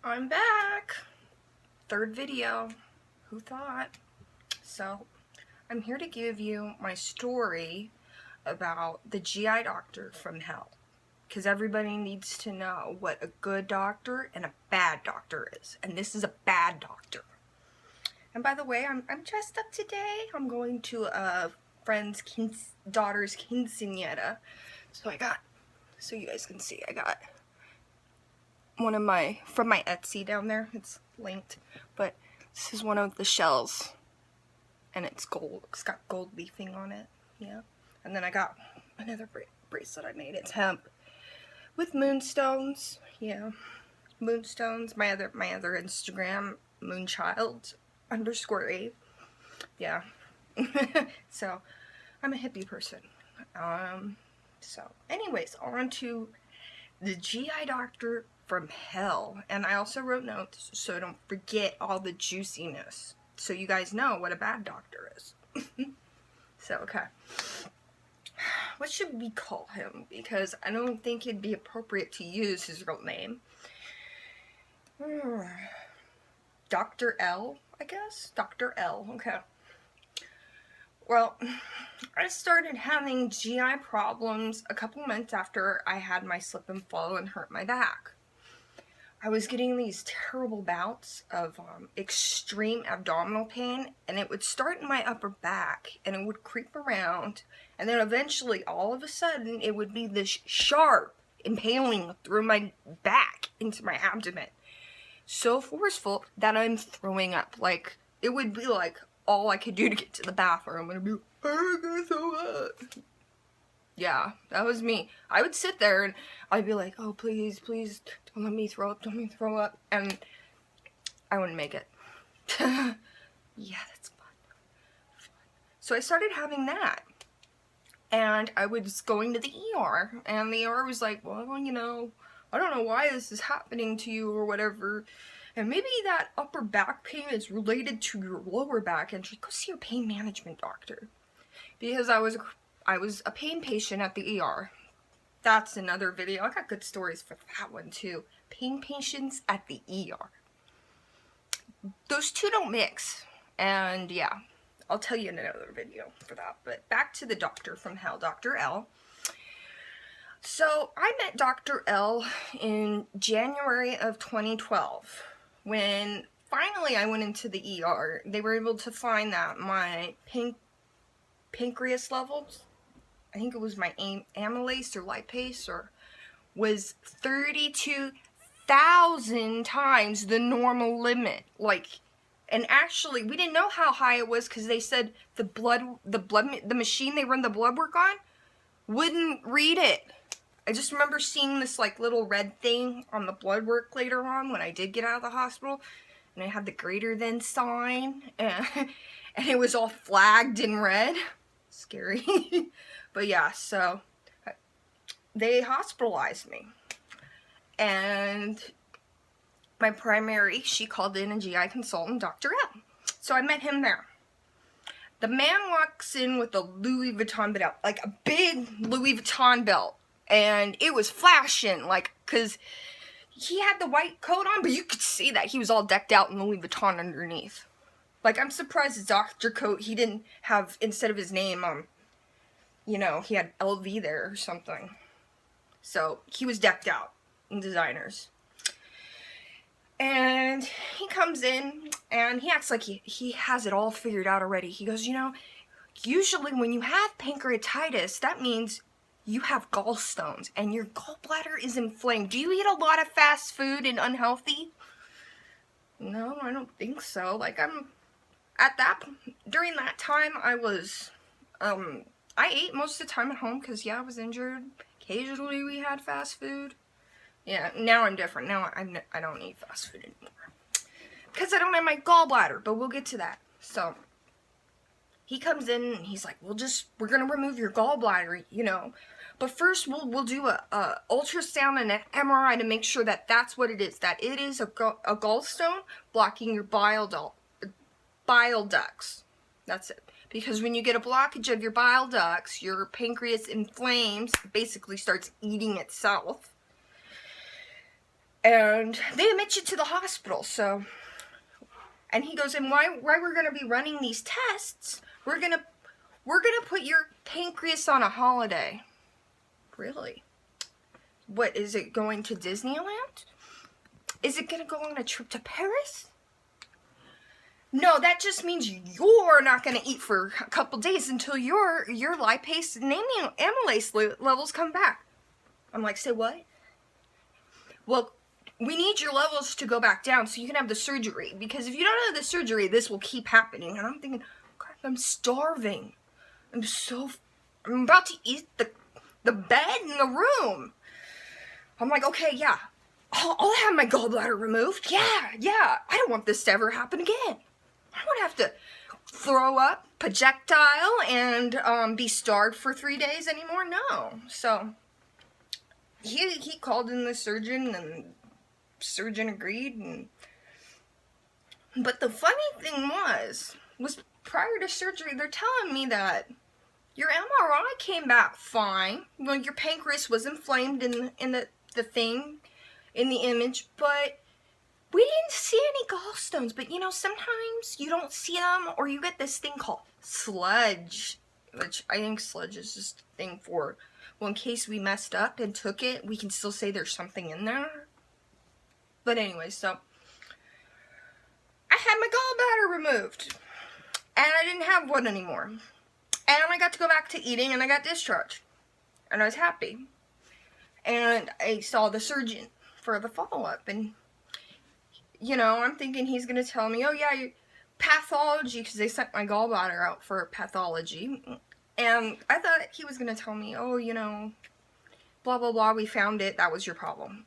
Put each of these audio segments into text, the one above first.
I'm back. Third video. Who thought? So, I'm here to give you my story about the GI doctor from hell. Because everybody needs to know what a good doctor and a bad doctor is. And this is a bad doctor. And by the way, I'm dressed up today. I'm going to a friend's daughter's quinceañera. So you guys can see, I got one of from my Etsy down there. It's linked, but this is one of the shells, and it's gold. It's got gold leafing on it, yeah. And then I got another bracelet I made. It's hemp with moonstones, yeah. Moonstones. My other Instagram, moonchild_8, yeah. So I'm a hippie person. So anyways, on to the GI doctor from hell. And I also wrote notes so I don't forget all the juiciness, so you guys know what a bad doctor is. So, okay. What should we call him? Because I don't think it'd be appropriate to use his real name. Dr. L, I guess? Dr. L, okay. Well, I started having GI problems a couple months after I had my slip and fall and hurt my back. I was getting these terrible bouts of extreme abdominal pain, and it would start in my upper back, and it would creep around, and then eventually, all of a sudden, it would be this sharp impaling through my back into my abdomen. So forceful that I'm throwing up. Like, it would be like all I could do to get to the bathroom, and I'd be like, I'm gonna throw up. Yeah, that was me. I would sit there and I'd be like, oh, please, please, don't let me throw up, don't let me throw up. And I wouldn't make it. Yeah, that's fun. So I started having that. And I was going to the ER. And the ER was like, well, you know, I don't know why this is happening to you or whatever. And maybe that upper back pain is related to your lower back. And go see your pain management doctor. Because I was a pain patient at the ER. That's another video. I got good stories for that one too. Pain patients at the ER. Those two don't mix. And yeah, I'll tell you in another video for that. But back to the doctor from hell, Dr. L. So I met Dr. L in January of 2012. When finally I went into the ER, they were able to find that my pancreas levels, I think it was my amylase or lipase, was 32,000 times the normal limit. Like, and actually, we didn't know how high it was because they said the machine they run the blood work on wouldn't read it. I just remember seeing this like little red thing on the blood work later on when I did get out of the hospital, and it had the greater than sign, and it was all flagged in red. Scary. But yeah, so they hospitalized me, and my primary, she called in a GI consultant, Dr. L. So I met him there. The man walks in with a Louis Vuitton belt, like a big Louis Vuitton belt, and it was flashing, like, because he had the white coat on, but you could see that he was all decked out in Louis Vuitton underneath. Like, I'm surprised his doctor coat, he didn't have, instead of his name, you know, he had LV there or something. So, he was decked out in designers. And he comes in, and he acts like he has it all figured out already. He goes, you know, usually when you have pancreatitis, that means you have gallstones, and your gallbladder is inflamed. Do you eat a lot of fast food and unhealthy? No, I don't think so. Like, during that time, I ate most of the time at home because, yeah, I was injured. Occasionally we had fast food. Yeah, now I'm different. Now I don't eat fast food anymore. Because I don't have my gallbladder, but we'll get to that. So, he comes in and he's like, we're going to remove your gallbladder, you know. But first, we'll do a ultrasound and an MRI to make sure that that's what it is. That it is a gallstone blocking your bile ducts. That's it. Because when you get a blockage of your bile ducts, your pancreas inflames, basically starts eating itself. And they admit you to the hospital, so. And he goes, and why we're gonna be running these tests, we're gonna put your pancreas on a holiday. Really? What, is it going to Disneyland? Is it gonna go on a trip to Paris? No, that just means you're not gonna eat for a couple days until your lipase and amylase levels come back. I'm like, say what? Well, we need your levels to go back down so you can have the surgery. Because if you don't have the surgery, this will keep happening. And I'm thinking, crap, I'm starving. I'm about to eat the bed in the room. I'm like, okay, yeah, I'll have my gallbladder removed. Yeah. I don't want this to ever happen again. I don't have to throw up, projectile, and be starved for 3 days anymore. No. So he called in the surgeon, and surgeon agreed. But the funny thing was prior to surgery, they're telling me that your MRI came back fine. Well, your pancreas was inflamed in the thing, in the image, but we didn't see any gallstones. But sometimes you don't see them, or you get this thing called sludge, which I think sludge is just a thing for, well, in case we messed up and took it, we can still say there's something in there. But anyway, so I had my gallbladder removed, and I didn't have one anymore. And I got to go back to eating, and I got discharged. And I was happy. And I saw the surgeon for the follow-up, and I'm thinking he's going to tell me, oh yeah, pathology, because they sent my gallbladder out for pathology. And I thought he was going to tell me, oh, blah, blah, blah, we found it, that was your problem.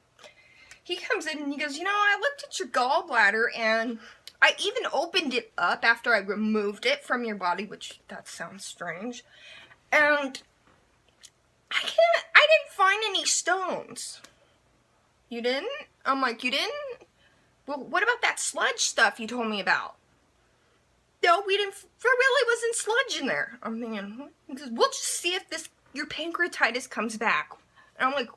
He comes in and he goes, I looked at your gallbladder, and I even opened it up after I removed it from your body, which, that sounds strange. And I didn't find any stones. You didn't? I'm like, you didn't? Well, what about that sludge stuff you told me about? No, we didn't, there really wasn't sludge in there. I'm thinking, what? He goes, we'll just see if your pancreatitis comes back. And I'm like,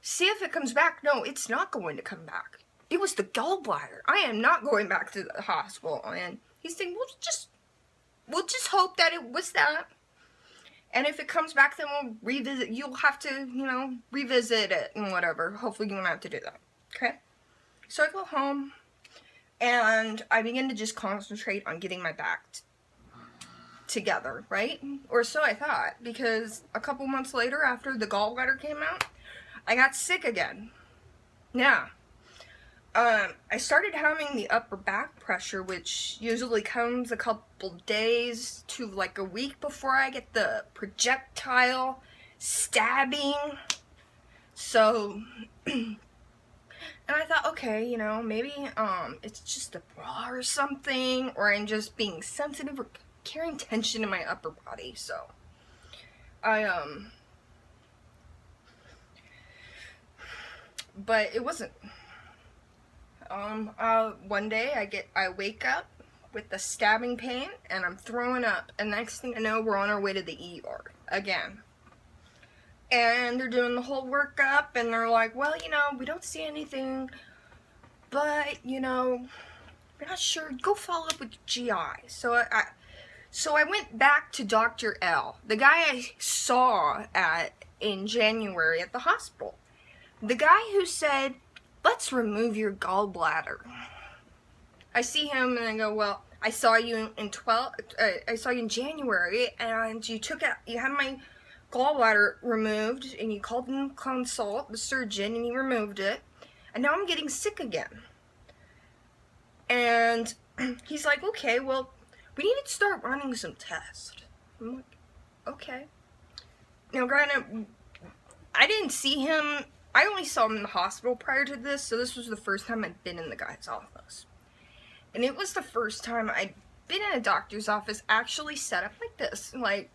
see if it comes back? No, it's not going to come back. It was the gallbladder. I am not going back to the hospital. And he's saying, we'll just hope that it was that. And if it comes back, then we'll revisit. You'll have to, revisit it and whatever. Hopefully you won't have to do that. Okay? So I go home, and I begin to just concentrate on getting my back together, right? Or so I thought, because a couple months later, after the gallbladder came out, I got sick again. Yeah. I started having the upper back pressure, which usually comes a couple days to like a week before I get the projectile stabbing. So, and I thought, okay, maybe it's just a bra or something, or I'm just being sensitive or carrying tension in my upper body. So, but it wasn't. One day I wake up with the stabbing pain, and I'm throwing up, and next thing I know, we're on our way to the ER again. And they're doing the whole workup, and they're like, well, we don't see anything, but, we're not sure. Go follow up with GI. So I went back to Dr. L, the guy I saw in January at the hospital. The guy who said, let's remove your gallbladder. I see him and I go, well, I saw you in January, and you had my gallbladder removed, and you called and consult the surgeon, and he removed it, and now I'm getting sick again. And he's like, okay, well, we need to start running some tests. I'm like, okay. Now, granted, I didn't see him. I only saw him in the hospital prior to this, so this was the first time I'd been in the guy's office. And it was the first time I'd been in a doctor's office actually set up like this. Like,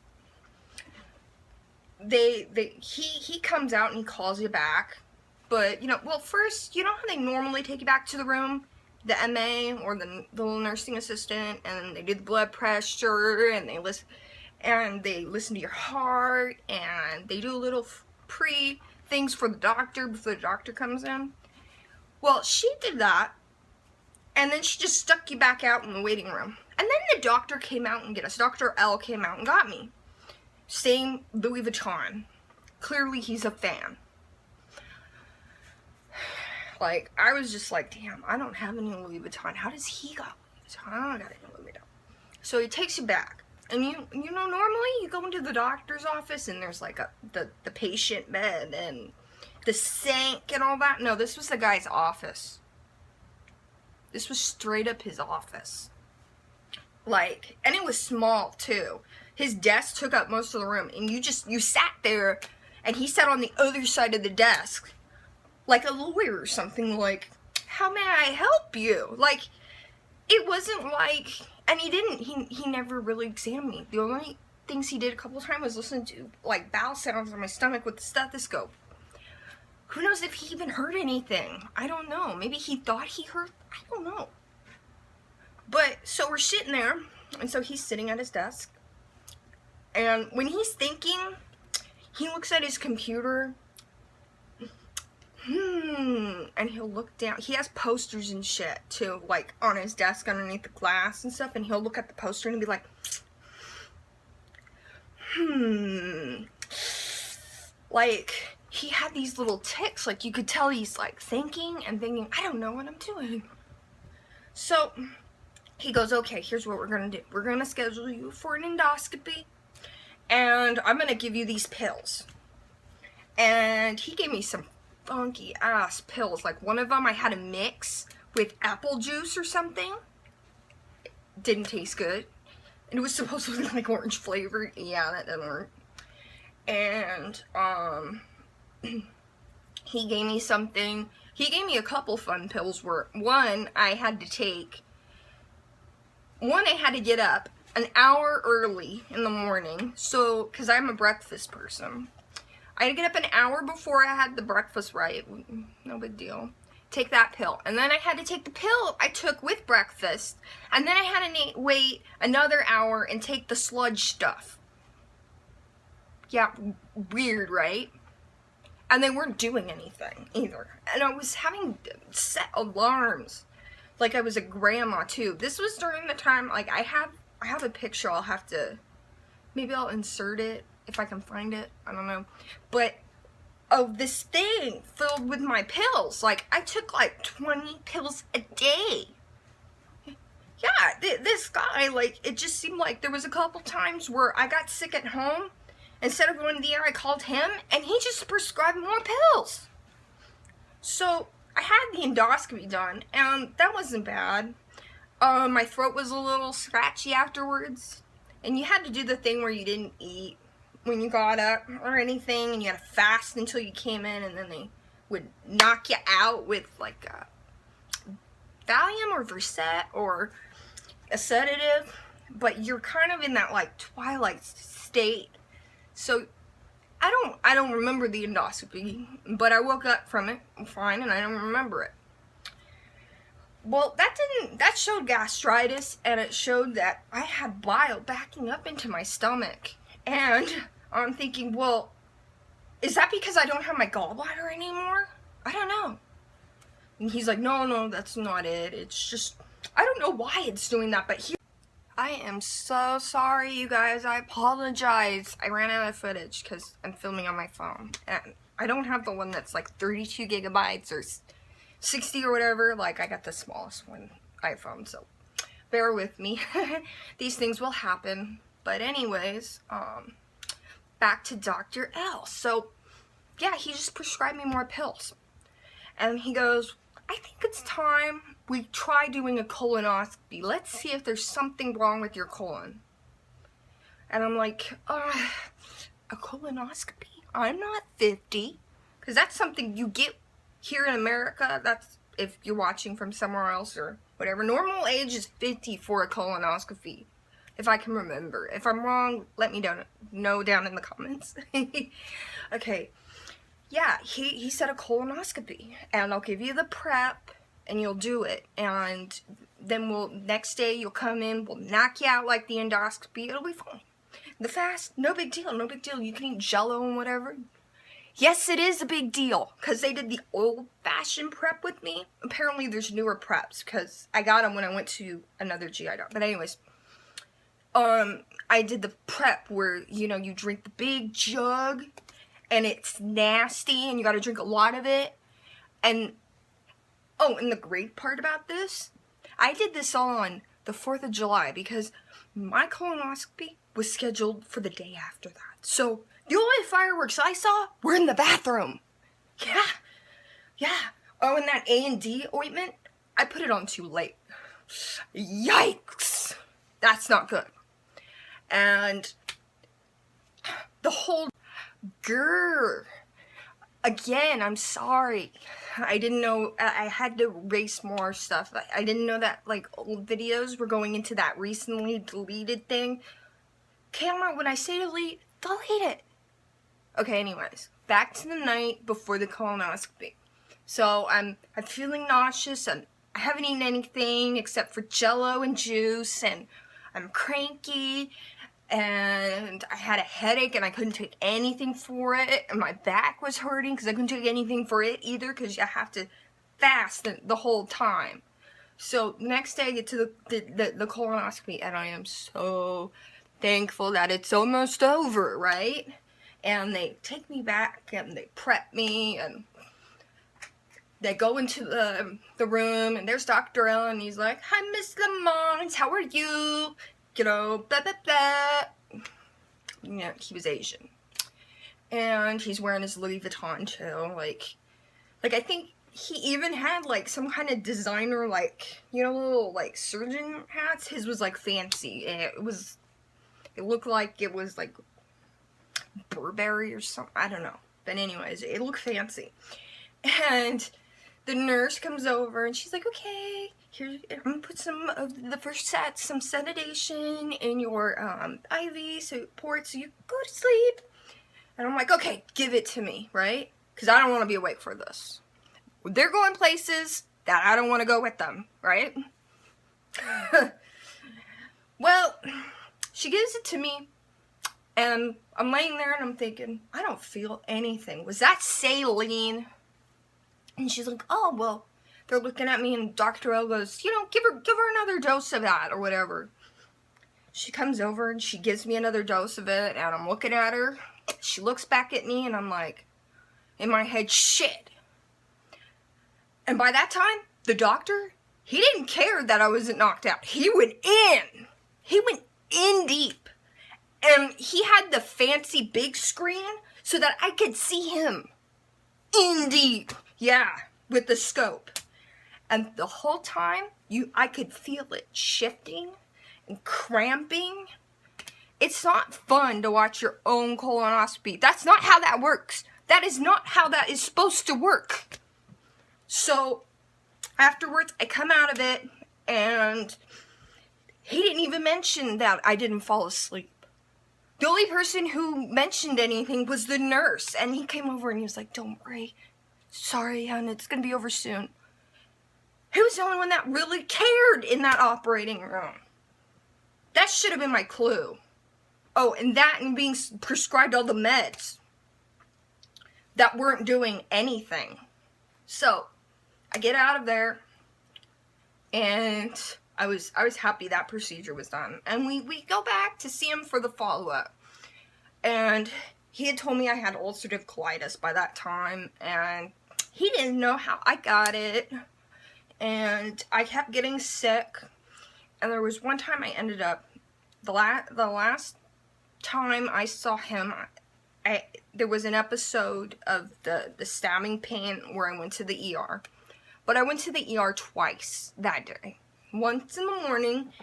he comes out and he calls you back. But, well, first, how they normally take you back to the room? The MA or the little nursing assistant, and they do the blood pressure, and they listen to your heart, and they do a little things for the doctor before the doctor comes in. Well, she did that, and then she just stuck you back out in the waiting room. And then the doctor came out and get us. Dr. L came out and got me. Same Louis Vuitton. Clearly he's a fan. Like, I was just like, damn, I don't have any Louis Vuitton. How does he got Louis Vuitton? I don't got any Louis Vuitton. So he takes you back. And you know, normally you go into the doctor's office and there's like the patient bed and the sink and all that. No, this was the guy's office. This was straight up his office. Like, and it was small too. His desk took up most of the room, and you sat there, and he sat on the other side of the desk, like a lawyer or something, like, how may I help you? Like, it wasn't like, and he never really examined me. The only things he did a couple times was listen to, like, bowel sounds on my stomach with the stethoscope. Who knows if he even heard anything? I don't know. Maybe he thought he heard, I don't know. But, so we're sitting there, and so he's sitting at his desk, and when he's thinking, he looks at his computer, and he'll look down. He has posters and shit, too, like, on his desk underneath the glass and stuff, and he'll look at the poster and be like, like, he had these little ticks, like, you could tell he's, like, thinking, I don't know what I'm doing. So, he goes, okay, here's what we're gonna do. We're gonna schedule you for an endoscopy, and I'm gonna give you these pills. And he gave me some funky ass pills. Like, one of them I had to mix with apple juice or something. It didn't taste good. And it was supposed to be like orange flavored. Yeah, that didn't work. And, he gave me something. He gave me a couple fun pills where one I had to get up an hour early in the morning, so, because I'm a breakfast person. I had to get up an hour before I had the breakfast right, no big deal. Take that pill, and then I had to take the pill I took with breakfast, and then I had to wait another hour and take the sludge stuff. Yeah, weird, right? And they weren't doing anything, either. And I was having set alarms. Like I was a grandma too. This was during the time, like I have a picture. I'll have to, maybe I'll insert it if I can find it. I don't know. But of this thing filled with my pills. Like I took like 20 pills a day. Yeah, this guy, like it just seemed like there was a couple times where I got sick at home. Instead of going to the ER, I called him and he just prescribed more pills. So I had the endoscopy done, and that wasn't bad. My throat was a little scratchy afterwards, and you had to do the thing where you didn't eat when you got up or anything, and you had to fast until you came in, and then they would knock you out with like a Valium or Versed or a sedative, but you're kind of in that like twilight state. So I don't remember the endoscopy, but I woke up from it fine and I don't remember it. Well, that showed gastritis, and it showed that I had bile backing up into my stomach. And I'm thinking, well, is that because I don't have my gallbladder anymore? I don't know. And he's like, no, that's not it. It's just, I don't know why it's doing that, but I am so sorry, you guys. I apologize. I ran out of footage because I'm filming on my phone. And I don't have the one that's like 32 gigabytes or 60 or whatever. Like, I got the smallest one, iPhone, so bear with me. These things will happen. But anyways, back to Dr. L. So, yeah, he just prescribed me more pills. And he goes, I think it's time we try doing a colonoscopy. Let's see if there's something wrong with your colon. And I'm like, a colonoscopy? I'm not 50. Because that's something you get here in America. That's if you're watching from somewhere else or whatever. Normal age is 50 for a colonoscopy, if I can remember. If I'm wrong, let me know down in the comments. Okay. Yeah, he said a colonoscopy. And I'll give you the prep. And you'll do it, and then next day you'll come in, we'll knock you out like the endoscopy, it'll be fine. The fast, no big deal, you can eat Jell-O and whatever. Yes, it is a big deal, because they did the old-fashioned prep with me. Apparently, there's newer preps, because I got them when I went to another GI doctor. But anyways, I did the prep where, you know, you drink the big jug, and it's nasty, and you gotta drink a lot of it. And, oh, and the great part about this, I did this all on the 4th of July, because my colonoscopy was scheduled for the day after that. So, the only fireworks I saw were in the bathroom. Yeah. Oh, and that A&D ointment, I put it on too late. Yikes. That's not good. And the whole grr. Again, I'm sorry. I didn't know, I had to erase more stuff. I didn't know that, like, old videos were going into that recently deleted thing. Camera, when I say delete it. Okay, anyways, back to the night before the colonoscopy. So, I'm feeling nauseous, and I haven't eaten anything except for Jell-O and juice, and I'm cranky, and I had a headache, and I couldn't take anything for it, and my back was hurting, because I couldn't take anything for it either, because you have to fast the whole time. So, the next day I get to the colonoscopy, and I am so thankful that it's almost over, right? And they take me back, and they prep me, and they go into the room, and there's Dr. L, and he's like, "Hi, Miss Lamont, how are you?" You know, blah, blah, blah. You know, he was Asian. And he's wearing his Louis Vuitton, too. Like, I think he even had, like, some kind of designer, like, you know, little, like, surgeon hats. His was, like, fancy. It looked like it was, like, Burberry or something. I don't know. But anyways, it looked fancy. And the nurse comes over, and she's like, "Okay, here, I'm gonna put some of the first set, some sedation in your IV port so you go to sleep." And I'm like, "Okay, give it to me," right? Because I don't want to be awake for this. They're going places that I don't want to go with them, right? Well, she gives it to me, and I'm laying there, and I'm thinking, I don't feel anything. Was that saline? And she's like, "Oh, well," they're looking at me, and Dr. L goes, "You know, give her another dose of that," or whatever. She comes over, and she gives me another dose of it, and I'm looking at her. She looks back at me, and I'm like, in my head, shit. And by that time, the doctor, he didn't care that I wasn't knocked out. He went in. He went in deep. And he had the fancy big screen so that I could see him in deep. Yeah, with the scope. And the whole time, I could feel it shifting and cramping. It's not fun to watch your own colonoscopy. That's not how that works. That is not how that is supposed to work. So, afterwards, I come out of it, and he didn't even mention that I didn't fall asleep. The only person who mentioned anything was the nurse, and he came over and he was like, "Don't worry. Sorry, hon, it's gonna be over soon." He was the only one that really cared in that operating room. That should have been my clue. Oh, and that and being prescribed all the meds that weren't doing anything. So, I get out of there, and I was happy that procedure was done. And we go back to see him for the follow-up. And he had told me I had ulcerative colitis by that time, and he didn't know how I got it. And I kept getting sick. And there was one time I ended up, the last time I saw him, there was an episode of the stabbing pain where I went to the ER. But I went to the ER twice that day. Once in the morning,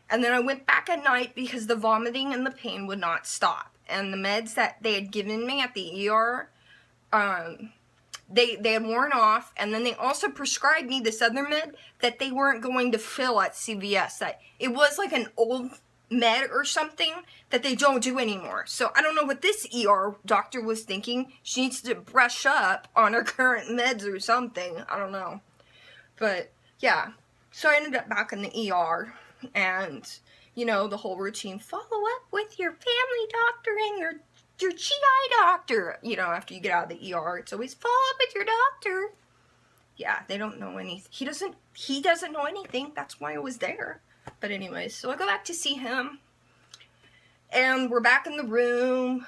and then I went back at night because the vomiting and the pain would not stop. And the meds that they had given me at the ER, they had worn off. And then they also prescribed me this other med that they weren't going to fill at CVS. That it was like an old med or something that they don't do anymore. So I don't know what this ER doctor was thinking. She needs to brush up on her current meds or something. I don't know. But yeah, so I ended up back in the ER, and you know, the whole routine, follow up with your family doctor and your your GI doctor. You know, after you get out of the ER, it's always follow up with your doctor. Yeah, they don't know anything. He doesn't know anything. That's why I was there. But anyways, so I go back to see him. And we're back in the room,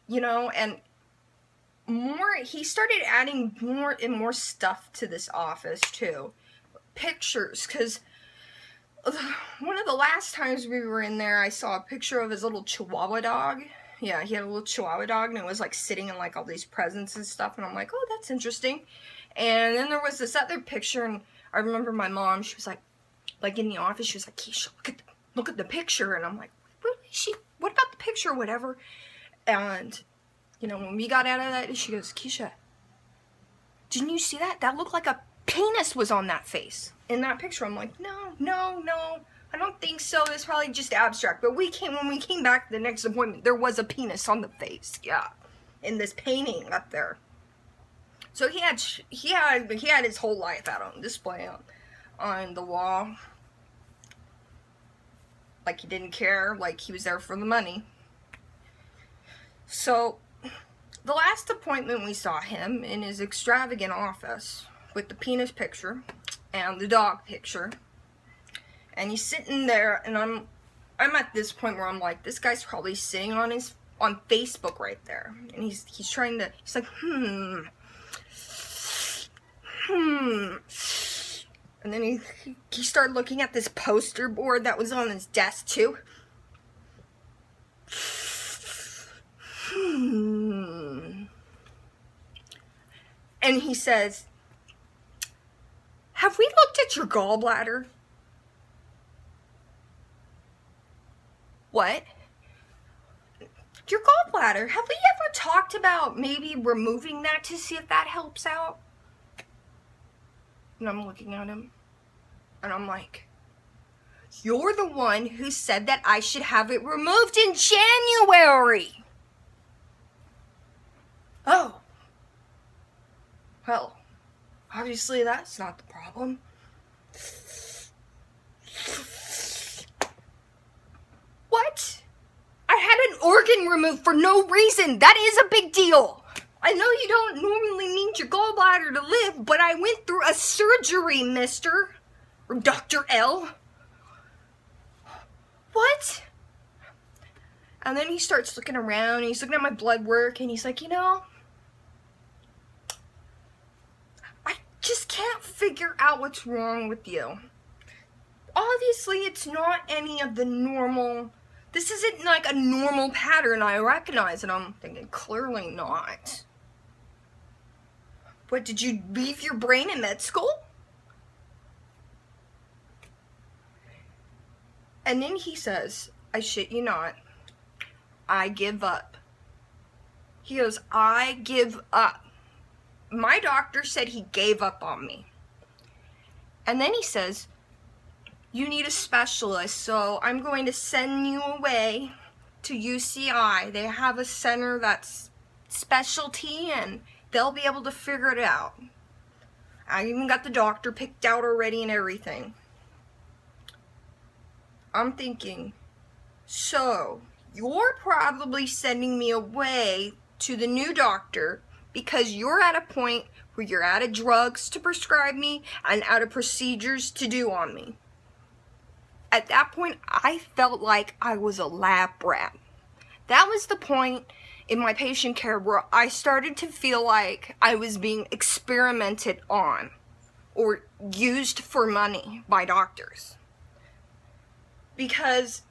you know, and he started adding more and more stuff to this office, too. Pictures, because one of the last times we were in there, I saw a picture of his little Chihuahua dog. Yeah, he had a little Chihuahua dog, and it was, like, sitting in, like, all these presents and stuff, and I'm like, oh, that's interesting. And then there was this other picture, and I remember my mom, she was, like in the office, she was like, Keisha, look at the picture, and I'm like, what about the picture, or whatever, and, you know, when we got out of that, she goes, Keisha, didn't you see that? That looked like a penis was on that face in that picture. I'm like, no, I don't think so. It's probably just abstract. But when we came back the next appointment, there was a penis on the face. Yeah, in this painting up there. So he had his whole life out on display on the wall. Like he didn't care. Like he was there for the money. So the last appointment we saw him in his extravagant office with the penis picture and the dog picture, and he's sitting there, and I'm at this point where I'm like, this guy's probably sitting on Facebook right there, and he's like and then he started looking at this poster board that was on his desk too. And he says, have we looked at your gallbladder? What? Your gallbladder. Have we ever talked about maybe removing that to see if that helps out? And I'm looking at him, and I'm like, you're the one who said that I should have it removed in January. Oh. Well, obviously that's not the problem. What? I had an organ removed for no reason. That is a big deal. I know you don't normally need your gallbladder to live, but I went through a surgery, mister. Or Dr. L. What? And then he starts looking around, and he's looking at my blood work, and he's like, you know, I just can't figure out what's wrong with you. Obviously, it's not any of the normal, this isn't like a normal pattern I recognize, and I'm thinking, clearly not. What, did you leave your brain in med school? And then he says, I shit you not, I give up. He goes, I give up. My doctor said he gave up on me. And then he says, you need a specialist, so I'm going to send you away to UCI. They have a center that's specialty, and they'll be able to figure it out. I even got the doctor picked out already and everything. I'm thinking, so you're probably sending me away to the new doctor because you're at a point where you're out of drugs to prescribe me and out of procedures to do on me. At that point, I felt like I was a lab rat. That was the point in my patient care where I started to feel like I was being experimented on or used for money by doctors. Because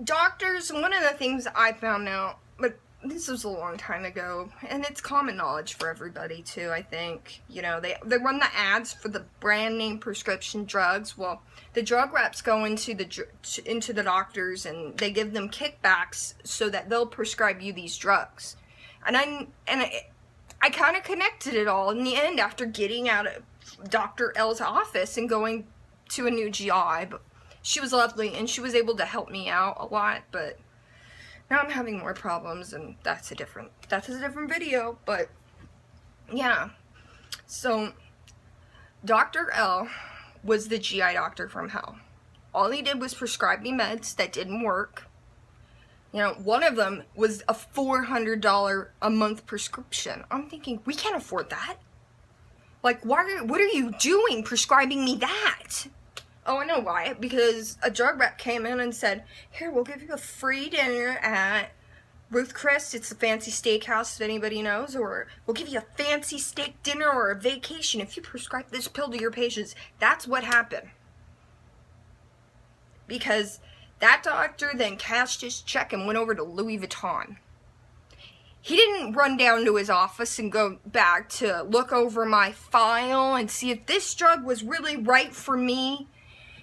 doctors, one of the things I found out, but this was a long time ago, and it's common knowledge for everybody too, I think. You know, they run the ads for the brand name prescription drugs. Well, the drug reps go into the doctors, and they give them kickbacks so that they'll prescribe you these drugs. And I kind of connected it all in the end after getting out of Dr. L's office and going to a new GI. But she was lovely, and she was able to help me out a lot, but now I'm having more problems, and that's a different video. But yeah, so Dr. L was the GI doctor from hell. All he did was prescribe me meds that didn't work, You know, one of them was a $400 a month prescription. I'm thinking, we can't afford that. Like, what are you doing prescribing me that? Oh, I know why. Because a drug rep came in and said, here, we'll give you a free dinner at Ruth Chris. It's a fancy steakhouse that anybody knows. Or we'll give you a fancy steak dinner or a vacation if you prescribe this pill to your patients. That's what happened. Because that doctor then cashed his check and went over to Louis Vuitton. He didn't run down to his office and go back to look over my file and see if this drug was really right for me.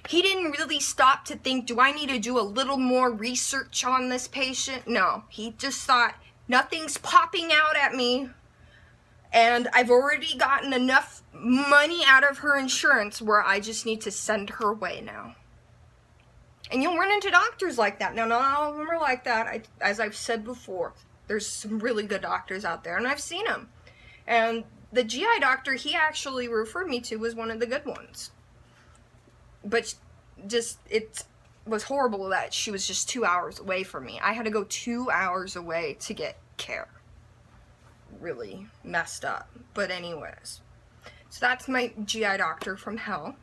He didn't really stop to think, do I need to do a little more research on this patient? No, he just thought, nothing's popping out at me, and I've already gotten enough money out of her insurance where I just need to send her away now. And you'll run into doctors like that. Now, not all of them are like that. As I've said before, there's some really good doctors out there, and I've seen them. And the GI doctor he actually referred me to was one of the good ones. But just, it was horrible that she was just 2 hours away from me. I had to go 2 hours away to get care. Really messed up. But anyways, so that's my GI doctor from hell.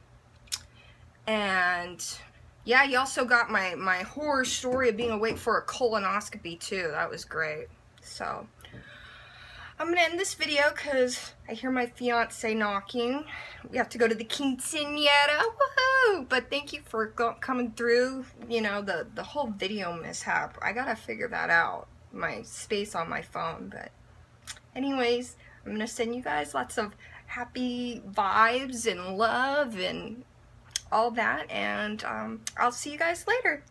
And yeah, you also got my horror story of being awake for a colonoscopy too. That was great. So I'm gonna end this video because I hear my fiance knocking. We have to go to the quinceañera. Woohoo! But thank you for coming through. You know, the whole video mishap. I gotta figure that out. My space on my phone. But anyways, I'm gonna send you guys lots of happy vibes and love and all that. And I'll see you guys later.